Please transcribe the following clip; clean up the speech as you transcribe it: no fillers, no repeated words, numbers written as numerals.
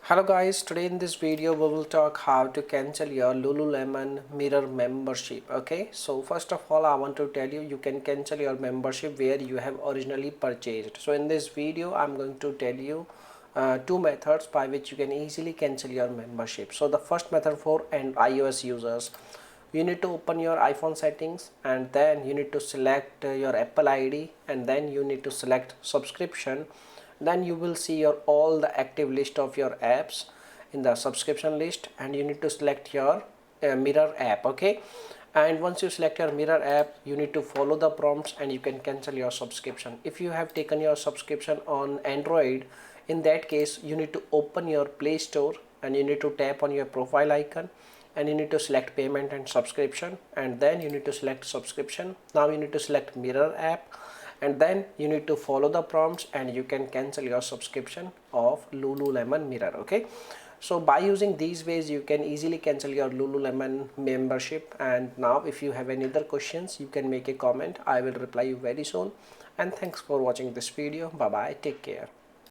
Hello guys, today in this video we will talk how to cancel your Lululemon mirror membership. Okay, so first of all I want to tell you can cancel your membership where you have originally purchased. So in this video I'm going to tell you two methods by which you can easily cancel your membership. So the first method for iOS users, you need to open your iPhone settings and then you need to select your Apple ID and then you need to select subscription. Then you will see your all the active list of your apps in the subscription list, and you need to select your mirror app. Okay, and once you select your mirror app, you need to follow the prompts and you can cancel your subscription. If you have taken your subscription on Android, in that case you need to open your Play Store and you need to tap on your profile icon and you need to select payment and subscription, and then you need to select subscription. Now you need to select mirror app and then you need to follow the prompts and you can cancel your subscription of Lululemon mirror. Okay, so by using these ways you can easily cancel your Lululemon membership. And now if you have any other questions, you can make a comment. I will reply you very soon. And thanks for watching this video. Bye bye, take care.